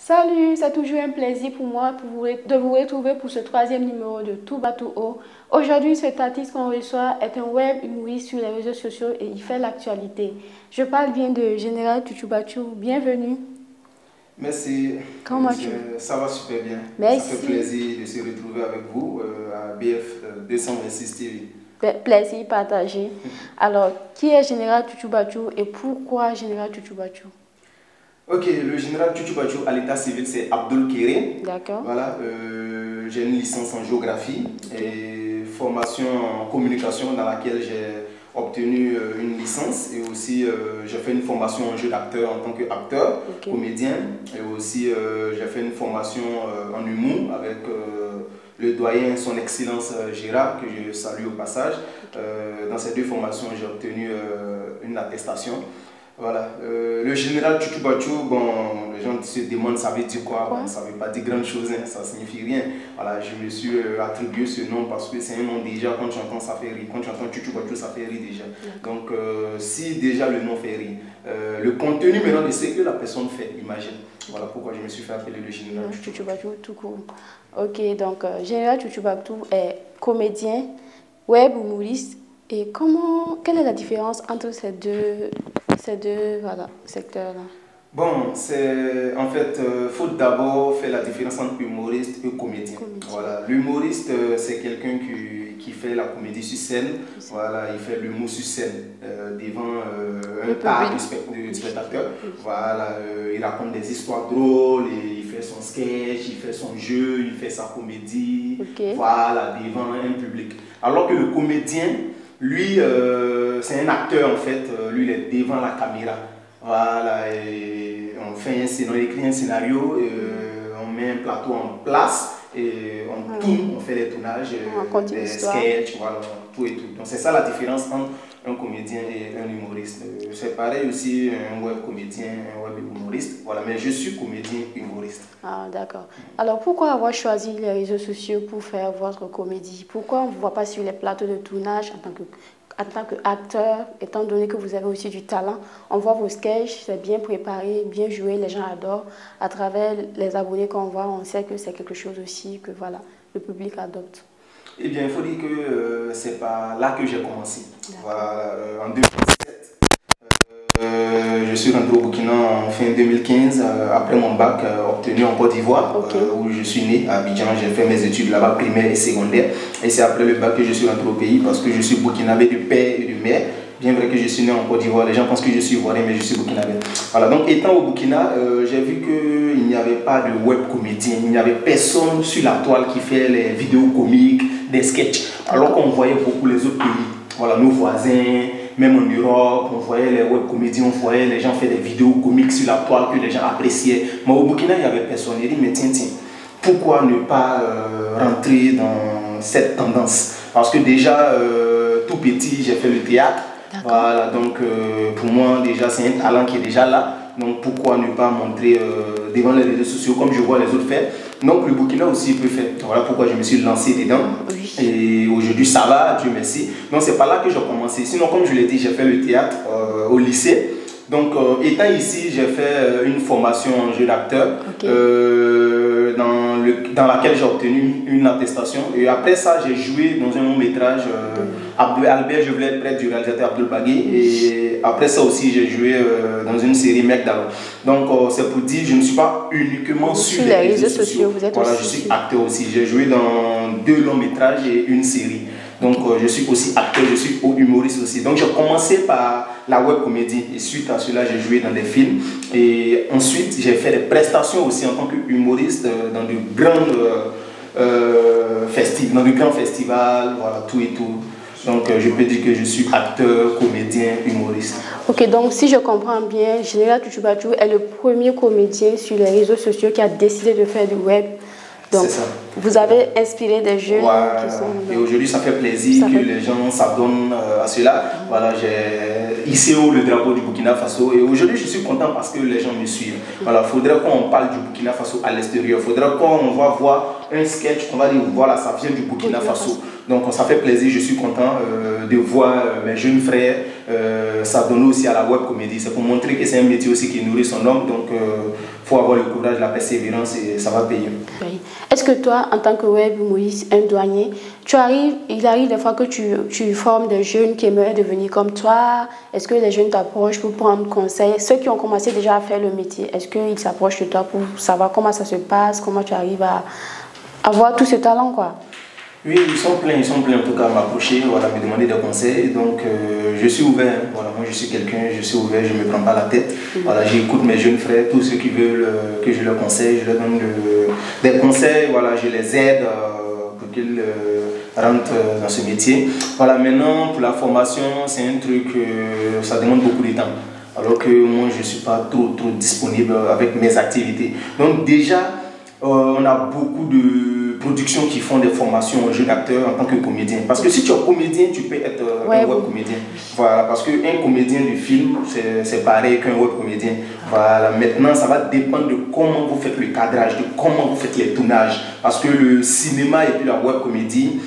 Salut, c'est toujours un plaisir pour moi de vous retrouver pour ce troisième numéro de Tout bas tout haut. Aujourd'hui, cet artiste qu'on reçoit est un web humoriste sur les réseaux sociaux et il fait l'actualité. Je parle bien de Général Chouchou Bachou. Bienvenue. Merci. Comment vas-tu? Ça va super bien. Merci. Ça fait plaisir de se retrouver avec vous à BF 226 TV. Plaisir partagé. Alors, qui est Général Chouchou Bachou et pourquoi Général Chouchou Bachou? Ok, le général Chouchou Bachou à l'état civil, c'est Abdul Kéré. D'accord. Voilà, j'ai une licence en géographie et formation en communication dans laquelle j'ai obtenu une licence et aussi j'ai fait une formation en jeu d'acteur en tant qu'acteur, comédien et aussi j'ai fait une formation en humour avec le doyen, son excellence Gérard, que je salue au passage. Dans ces deux formations, j'ai obtenu une attestation. Voilà, le général Chouchou Bachou, bon, les gens se demandent ça veut dire quoi, bon, ça ne veut pas dire grand chose, hein, ça ne signifie rien. Voilà, je me suis attribué ce nom parce que c'est un nom déjà, quand tu entends ça fait rire, quand tu entends Chouchou Bachou ça fait rire déjà. Donc si déjà le nom fait rire, le contenu maintenant de ce que la personne fait, imagine. Voilà pourquoi je me suis fait appeler le général Chouchou Bachou tout court. Ok, donc général Chouchou Bachou est comédien, web humoriste. Et quelle est la différence entre ces deux voilà, secteurs-là? Bon, en fait, il faut d'abord faire la différence entre humoriste et comédien. Voilà, l'humoriste, c'est quelqu'un qui fait la comédie sur scène. Voilà, il fait l'humour sur scène devant un tas de spectateurs. Voilà, il raconte des histoires drôles, et il fait son sketch, il fait son jeu, il fait sa comédie. Voilà, devant un public. Alors que le comédien, lui, c'est un acteur en fait, lui il est devant la caméra. Voilà, et on écrit un scénario, on met un plateau en place et on tourne, on fait les tournages, des sketchs, voilà, tout et tout. Donc c'est ça la différence entre un comédien et un humoriste. C'est pareil aussi, un web comédien, un web humoriste, voilà, mais je suis comédien humoriste. Ah d'accord. Alors pourquoi avoir choisi les réseaux sociaux pour faire votre comédie? Pourquoi on ne vous voit pas sur les plateaux de tournage en tant qu'acteur, étant donné que vous avez aussi du talent? On voit vos sketchs, c'est bien préparé, bien joué, les gens adorent. À travers les abonnés qu'on voit, on sait que c'est quelque chose aussi que voilà, le public adopte. Eh bien, il faut dire que c'est pas là que j'ai commencé. Voilà, en 2017, je suis rentré au Burkina en fin 2015, après mon bac obtenu en Côte d'Ivoire, où je suis né à Abidjan. J'ai fait mes études là-bas, primaire et secondaire. Et c'est après le bac que je suis rentré au pays parce que je suis burkinabé de père et de mère. Bien vrai que je suis né en Côte d'Ivoire, les gens pensent que je suis ivoirien, mais je suis burkinabé. Voilà, donc étant au Burkina, j'ai vu qu'il n'y avait pas de web comédien, il n'y avait personne sur la toile qui fait les vidéos comiques, des sketchs, alors qu'on voyait beaucoup les autres pays. Voilà, nos voisins, même en Europe, on voyait les web comédiens, on voyait les gens faire des vidéos comiques sur la toile que les gens appréciaient. Mais au Burkina, il n'y avait personne. Il dit, mais tiens, pourquoi ne pas rentrer dans cette tendance? Parce que déjà, tout petit, j'ai fait le théâtre. Voilà, donc pour moi, déjà, c'est un talent qui est déjà là. Donc pourquoi ne pas montrer devant les réseaux sociaux comme je vois les autres faire? Donc le Burkina aussi peut faire. Voilà pourquoi je me suis lancé dedans. Et aujourd'hui ça va, Dieu merci. Donc c'est par là que j'ai commencé. Sinon, comme je l'ai dit, j'ai fait le théâtre au lycée. Donc étant ici, j'ai fait une formation en jeu d'acteur dans laquelle j'ai obtenu une attestation. Et après ça, j'ai joué dans un long métrage. Albert, je voulais être prêtre du réalisateur Abdul Bagui. Et après ça aussi, j'ai joué dans une série Mec d'Allo. Donc c'est pour dire, je ne suis pas uniquement sur les réseaux sociaux. Voilà, je suis acteur aussi. J'ai joué dans 2 longs métrages et une série. Donc je suis aussi acteur, je suis humoriste aussi. Donc j'ai commencé par la web comédie et suite à cela j'ai joué dans des films. Et ensuite j'ai fait des prestations aussi en tant qu'humoriste dans de grands festivals, voilà, tout et tout. Donc je peux dire que je suis acteur, comédien, humoriste. Ok, donc si je comprends bien, Général Chouchou Bachou est le premier comédien sur les réseaux sociaux qui a décidé de faire du web. Donc, vous avez inspiré des jeunes qui sont... Et aujourd'hui, ça fait plaisir que les gens s'adonnent à cela. Voilà, j'ai hissé haut le drapeau du Burkina Faso. Et aujourd'hui, je suis content parce que les gens me suivent. Voilà, il faudrait qu'on parle du Burkina Faso à l'extérieur. Il faudrait qu'on va voir un sketch, on va dire, voilà, ça vient du Burkina Faso. Donc, ça fait plaisir, je suis content de voir mes jeunes frères s'adonner aussi à la web comédie. C'est pour montrer que c'est un métier aussi qui nourrit son homme. Donc, faut avoir le courage, la persévérance et ça va payer. Oui. Est-ce que toi, en tant que web Moïse, un douanier, il arrive des fois que tu formes des jeunes qui aimeraient devenir comme toi? Est-ce que les jeunes t'approchent pour prendre conseil? Ceux qui ont commencé déjà à faire le métier, est-ce qu'ils s'approchent de toi pour savoir comment ça se passe, comment tu arrives à avoir tout ce talent, quoi? Oui, ils sont pleins en tout cas à m'approcher, voilà, me demander des conseils. Donc je suis ouvert, voilà, moi je suis quelqu'un, je suis ouvert, je ne me prends pas la tête. Voilà, j'écoute mes jeunes frères, tous ceux qui veulent que je leur conseille, je leur donne des conseils, voilà, je les aide pour qu'ils rentrent dans ce métier. Voilà, maintenant pour la formation, c'est un truc, ça demande beaucoup de temps. Alors que moi je ne suis pas trop disponible avec mes activités. Donc déjà, on a beaucoup de productions qui font des formations aux jeunes acteurs en tant que comédien. Parce que si tu es comédien, tu peux être un web comédien. Voilà, parce qu'un comédien du film, c'est pareil qu'un web comédien. Voilà, maintenant, ça va dépendre de comment vous faites le cadrage, de comment vous faites les tournages. Parce que le cinéma et puis la web comédie,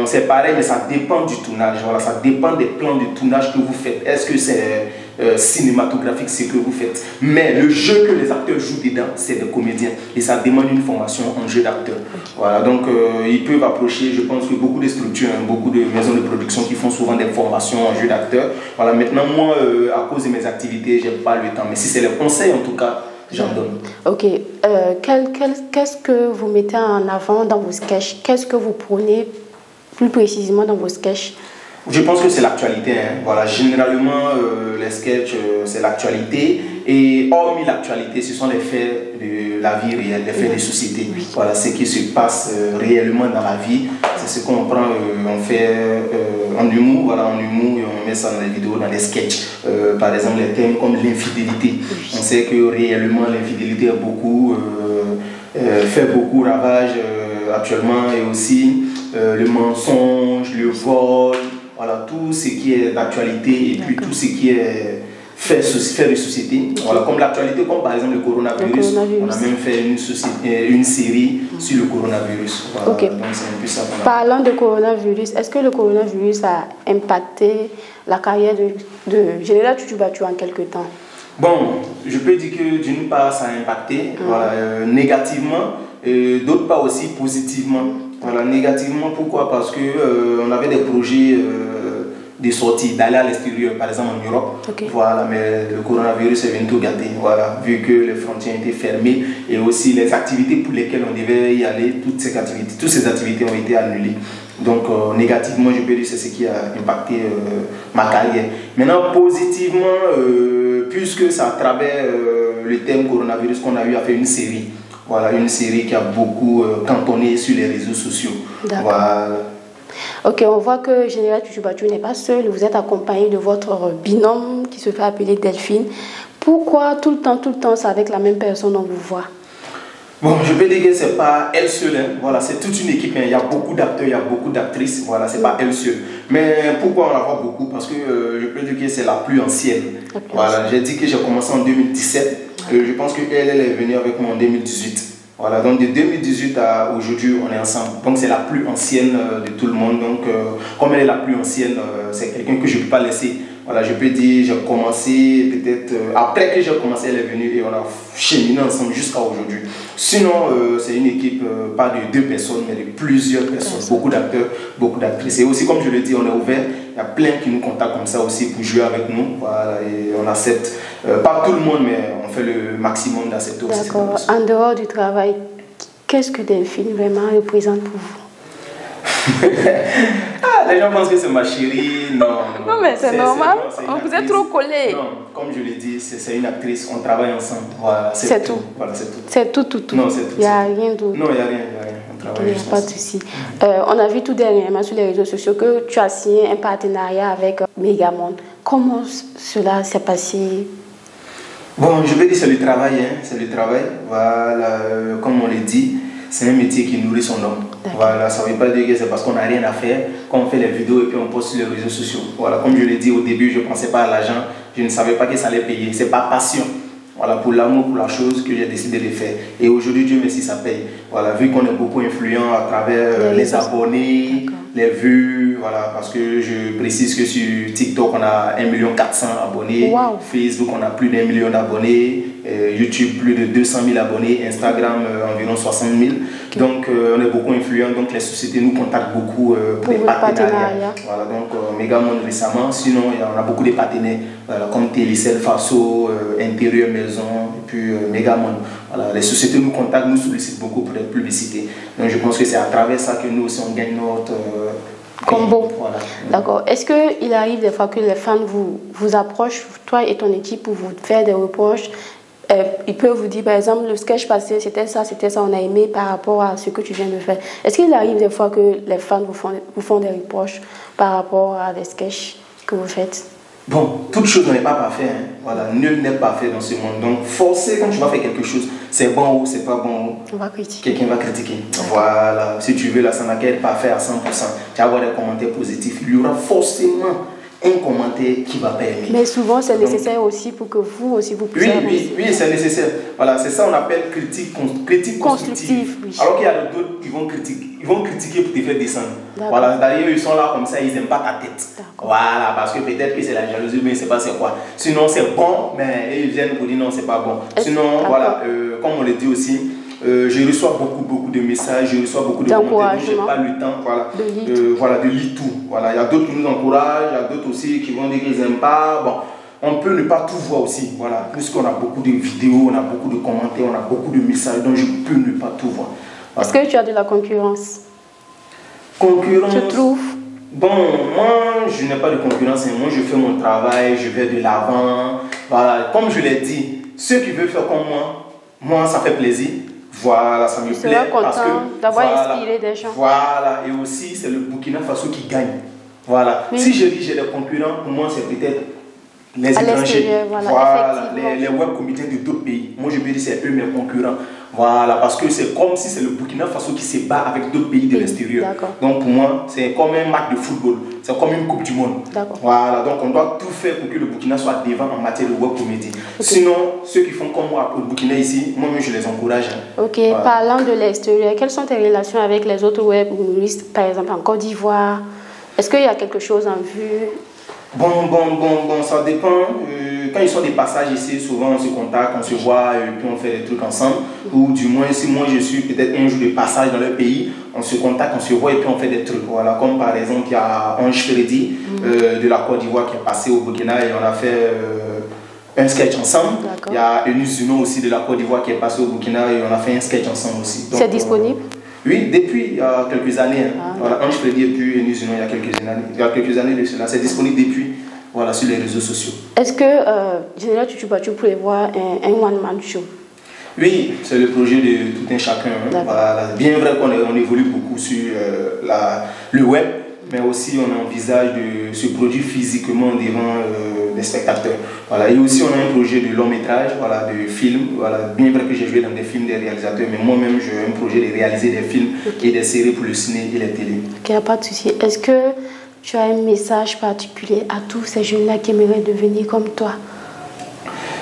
c'est pareil, mais ça dépend du tournage. Voilà, ça dépend des plans de tournage que vous faites. Est-ce que c'est cinématographique ce que vous faites? Mais le jeu que les acteurs jouent dedans, c'est des comédiens. Et ça demande une formation en jeu d'acteur. Voilà, donc ils peuvent approcher, je pense que beaucoup de structures, beaucoup de maisons de production qui font souvent des formations en jeu d'acteur. Voilà, maintenant, moi, à cause de mes activités, je n'ai pas le temps. Mais si c'est les conseils, en tout cas, j'en donne. Ok. Qu'est-ce que vous mettez en avant dans vos sketchs? Qu'est-ce que vous prenez plus précisément dans vos sketchs? Je pense que c'est l'actualité. Hein. Voilà, généralement, les sketchs, c'est l'actualité. Et hormis l'actualité, ce sont les faits de la vie réelle, les faits de société. Voilà, ce qui se passe réellement dans la vie. C'est ce qu'on prend, on fait en humour. Voilà, en humour, et on met ça dans les vidéos, dans les sketchs. Par exemple, les thèmes comme l'infidélité. On sait que réellement, l'infidélité a beaucoup, fait beaucoup ravage actuellement. Et aussi le mensonge, le vol. Voilà, tout ce qui est d'actualité et puis tout ce qui est fait de société. Voilà, comme l'actualité, comme par exemple le coronavirus. On a même fait une série sur le coronavirus. Voilà, okay. Donc c'est un peu ça. Parlant de coronavirus, est-ce que le coronavirus a impacté la carrière de Général Tutu Bachou en quelque temps? Bon, je peux dire que d'une part ça a impacté voilà, négativement, et d'autre part aussi positivement. Voilà, négativement, pourquoi? Parce que on avait des projets de sortie, d'aller à l'extérieur, par exemple en Europe. Okay. Voilà, mais le coronavirus est venu tout gâter. Voilà, vu que les frontières étaient fermées et aussi les activités pour lesquelles on devait y aller, toutes ces activités ont été annulées. Donc négativement, je peux dire c'est ce qui a impacté ma carrière. Maintenant, positivement, puisque c'est à travers le thème coronavirus qu'on a eu à faire une série. Voilà, une série qui a beaucoup cantonné sur les réseaux sociaux. Voilà. Ok, on voit que Général Tutu Bachou n'est pas seul. Vous êtes accompagné de votre binôme qui se fait appeler Delphine. Pourquoi tout le temps, c'est avec la même personne on vous voit? Bon, je peux dire que ce n'est pas elle seule. Hein. Voilà, c'est toute une équipe. Hein. Il y a beaucoup d'acteurs, il y a beaucoup d'actrices. Voilà, ce n'est pas elle seule. Mais pourquoi on la voit beaucoup? Parce que je peux dire que c'est la plus ancienne. Voilà, j'ai dit que j'ai commencé en 2017. Je pense qu'elle est venue avec moi en 2018. Voilà, donc de 2018 à aujourd'hui, on est ensemble. Donc c'est la plus ancienne de tout le monde. Donc comme elle est la plus ancienne, c'est quelqu'un que je ne peux pas laisser. Voilà, je peux dire, j'ai commencé peut-être, après que j'ai commencé, elle est venue et on a cheminé ensemble jusqu'à aujourd'hui. Sinon, c'est une équipe, pas de 2 personnes, mais de plusieurs personnes, beaucoup d'acteurs, beaucoup d'actrices. Et aussi, comme je le dis, on est ouvert. Il y a plein qui nous contactent comme ça aussi pour jouer avec nous. Voilà, et on accepte, pas tout le monde, mais on fait le maximum d'accepter aussi. D'accord. En dehors du travail, qu'est-ce que Delphine vraiment représente pour vous? Les gens pensent que c'est ma chérie. Non, mais c'est normal. Vous êtes trop collés. Non, comme je l'ai dit, c'est une actrice. On travaille ensemble. Voilà, c'est tout. Voilà, c'est tout. C'est tout. Non, c'est tout. Il n'y a rien d'autre. Non, il n'y a rien. On travaille pas de souci. On a vu tout dernièrement sur les réseaux sociaux que tu as signé un partenariat avec Megamonde. Comment cela s'est passé? Bon, je vais dire c'est le travail. Hein. C'est le travail. Voilà, comme on l'a dit. C'est un métier qui nourrit son homme. Voilà, ça ne veut pas dire que c'est parce qu'on n'a rien à faire qu'on fait les vidéos et puis on poste sur les réseaux sociaux. Voilà, comme je l'ai dit au début, je ne pensais pas à l'argent, je ne savais pas que ça allait payer. C'est pas passion. Voilà, pour l'amour, pour la chose que j'ai décidé de faire. Et aujourd'hui, Dieu merci, ça paye. Voilà, vu qu'on est beaucoup influent à travers les abonnés, les vues, voilà, parce que je précise que sur TikTok, on a 1 400 000 abonnés. Wow. Facebook, on a plus d'1 million d'abonnés. YouTube plus de 200 000 abonnés, Instagram environ 60 000. Okay. Donc on est beaucoup influents, donc les sociétés nous contactent beaucoup pour des partenariats. Voilà, donc Megamonde récemment, sinon on a beaucoup de partenaires voilà, comme Télécel, Faso, Intérieur Maison et puis Megamonde. Voilà, les sociétés nous contactent, nous sollicitent beaucoup pour des publicités. Donc je pense que c'est à travers ça que nous aussi on gagne notre combo. Voilà. D'accord. Est-ce qu'il arrive des fois que les fans vous approchent, toi et ton équipe, pour vous faire des reproches? Ils peuvent vous dire, par exemple, le sketch passé, c'était ça, on a aimé par rapport à ce que tu viens de faire. Est-ce qu'il arrive des fois que les fans vous font des reproches par rapport à des sketchs que vous faites? Bon, toute chose n'est pas parfaite. Hein. Voilà, nul n'est parfait dans ce monde. Donc, forcément, quand tu vas faire quelque chose, c'est bon ou c'est pas bon, on va critiquer. Quelqu'un va critiquer. Voilà, si tu veux, là, ça n'a qu'à être parfait à 100%. Tu vas avoir des commentaires positifs. Il y aura forcément un commentaire qui va pas aimer. Mais souvent, c'est nécessaire aussi pour que vous aussi vous puissiez Oui, c'est nécessaire. Voilà, c'est ça qu'on appelle critique constructive. Oui. Alors qu'il y a d'autres qui vont critiquer pour te faire descendre. Voilà, d'ailleurs, ils sont là comme ça, ils n'aiment pas ta tête. Voilà, parce que peut-être que c'est la jalousie, mais c'est pas c'est quoi. Sinon, c'est bon, mais ils viennent pour dire non, c'est pas bon. Sinon, voilà, comme on le dit aussi, je reçois beaucoup de messages, je reçois beaucoup de commentaires, je n'ai pas le temps de lire tout. Voilà, il y a d'autres qui nous encouragent, il y a d'autres aussi qui vont dire qu'ils n'aiment pas. Bon, on peut ne pas tout voir aussi, voilà, puisqu'on a beaucoup de vidéos, on a beaucoup de commentaires, on a beaucoup de messages, donc je peux ne pas tout voir. Voilà. Est-ce que tu as de la concurrence? Concurrence? Je trouve. Bon, moi, je n'ai pas de concurrence, moi je fais mon travail, je vais de l'avant. Voilà, comme je l'ai dit, ceux qui veulent faire comme moi, ça fait plaisir. Voilà, ça me plaît parce que d'avoir inspiré des gens. Voilà, et aussi c'est le Burkina Faso qui gagne. Voilà. Oui. Si je dis j'ai des concurrents, pour moi c'est peut-être les étrangers, voilà, les web comédiens de d'autres pays. Moi je peux dire c'est eux mes concurrents. Voilà, parce que c'est comme si c'est le Burkina Faso qui se bat avec d'autres pays de l'extérieur. Donc pour moi, c'est comme un match de football, c'est comme une coupe du monde. Voilà, donc on doit tout faire pour que le Burkina soit devant en matière de web comédie. Sinon, ceux qui font comme moi au Burkina ici, moi-même je les encourage. Ok, voilà. Parlant de l'extérieur, quelles sont tes relations avec les autres web humoristes, par exemple en Côte d'Ivoire? Est-ce qu'il y a quelque chose en vue? Bon, ça dépend. Quand ils sont des passages ici, souvent on se contacte, on se voit et puis on fait des trucs ensemble. Ou du moins, si moi je suis peut-être un jour de passage dans leur pays, on se contacte, on se voit et puis on fait des trucs. Voilà, comme par exemple, il y a Ange Freddy de la Côte d'Ivoire qui est passé au Burkina et on a fait un sketch ensemble. Il y a Eunice Zuno aussi de la Côte d'Ivoire qui est passé au Burkina et on a fait un sketch ensemble aussi. C'est disponible? Oui, depuis il y a quelques années. Voilà, Ange Freddy et puis Eunice Zuno il y a quelques années de cela. C'est disponible depuis. Voilà, sur les réseaux sociaux. Est-ce que Général Tutu pourrait voir un one-man show? Oui, c'est le projet de tout un chacun. Hein. Voilà. Bien vrai qu'on évolue beaucoup sur le web, mais aussi on envisage de se produire physiquement devant les spectateurs. Voilà. Et aussi on a un projet de long métrage, voilà, de film. Voilà. Bien vrai que j'ai joué dans des films des réalisateurs, mais moi-même j'ai un projet de réaliser des films et des séries pour le ciné et la télé. Ok, pas de souci. Est-ce que tu as un message particulier à tous ces jeunes-là qui aimeraient devenir comme toi?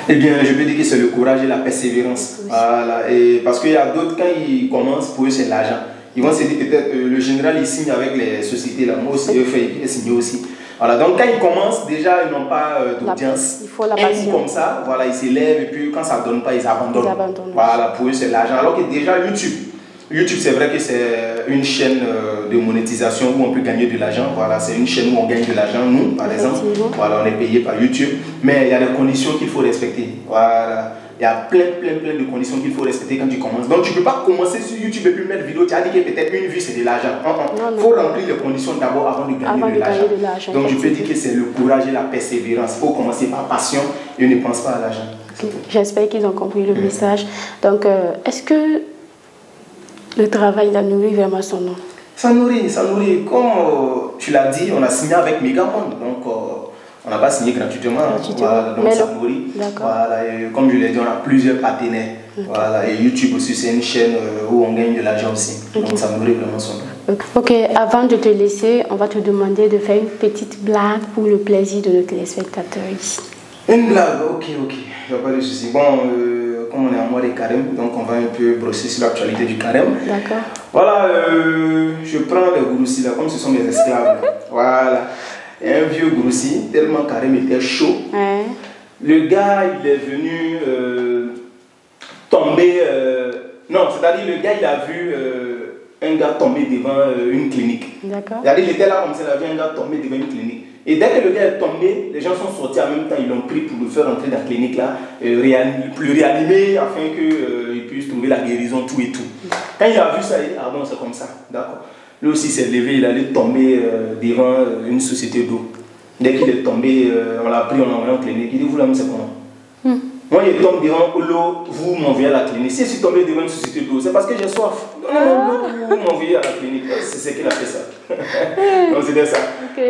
Eh bien, je peux dire que c'est le courage et la persévérance. Oui. Voilà. Et parce qu'il y a d'autres, quand ils commencent, pour eux, c'est l'argent. Ils vont se dire peut-être, le général, il signe avec les sociétés, là. Moi aussi, il signe aussi. Voilà. Donc, quand ils commencent, déjà, ils n'ont pas d'audience. Il faut la passion. Comme ça, voilà, ils s'élèvent et puis quand ça ne donne pas, ils abandonnent. Voilà, pour eux, c'est l'argent. Alors que déjà, YouTube, c'est vrai que c'est une chaîne de monétisation où on peut gagner de l'argent. Voilà, c'est une chaîne où on gagne de l'argent, nous, par exemple. Voilà, on est payé par YouTube. Mais il y a des conditions qu'il faut respecter. Voilà, il y a plein de conditions qu'il faut respecter quand tu commences. Donc, tu ne peux pas commencer sur YouTube et puis mettre vidéo. Tu as dit que peut-être une vue, c'est de l'argent. Il faut remplir les conditions d'abord avant de gagner de l'argent. Donc, je peux dire que c'est le courage et la persévérance. Il faut commencer par passion et ne pense pas à l'argent. Okay. J'espère qu'ils ont compris le message. Donc, est-ce que le travail, il a nourri vraiment son nom? Ça nourrit. Comme tu l'as dit, on a signé avec Megamonde. Donc, on n'a pas signé gratuitement. Voilà, donc ça nourrit. Voilà, et comme je l'ai dit, on a plusieurs partenaires. Voilà, et YouTube aussi, c'est une chaîne où on gagne de l'argent aussi. Donc, ça nourrit vraiment son nom. Ok, avant de te laisser, on va te demander de faire une petite blague pour le plaisir de nos téléspectateurs ici. Une blague, ok. Il n'y a pas de souci. Bon, comme on est en mois de carême, donc on va un peu brosser sur l'actualité du carême. D'accord. Voilà, je prends les gourous là, comme ce sont mes esclaves. Voilà. Et un vieux gourou, tellement carême était chaud. Le gars, il est venu tombé. Non, c'est-à-dire le gars, il a vu un gars tomber devant une clinique. D'accord. C'est-à-dire il était là comme ça, il a vu un gars tomber devant une clinique. Et dès que le gars est tombé, les gens sont sortis en même temps, ils l'ont pris pour le faire entrer dans la clinique là, le réanimer afin qu'il puisse trouver la guérison, tout et tout. Quand il a vu ça, il dit, ah bon, c'est comme ça, d'accord. Lui aussi s'est levé, il allait tomber devant une société d'eau. Dès qu'il est tombé, on l'a pris, on l'a envoyé en clinique. Il dit, vous là, c'est comment? Moi, il tombe devant l'eau, vous m'envoyez à la clinique. Si je suis tombé devant une société d'eau, c'est parce que j'ai soif. Vous m'envoyez à la clinique. C'est ce qu'il a fait ça. Donc, c'était ça.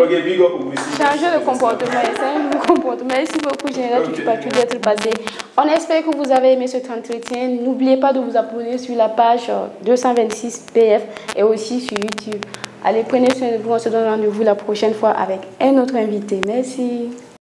Ok, big up pour vous. Changer de comportement, c'est un nouveau comportement. Merci beaucoup, Général, d'être passé. On espère que vous avez aimé cet entretien. N'oubliez pas de vous abonner sur la page 226 PF et aussi sur YouTube. Allez, prenez soin de vous. On se donne rendez-vous la prochaine fois avec un autre invité. Merci.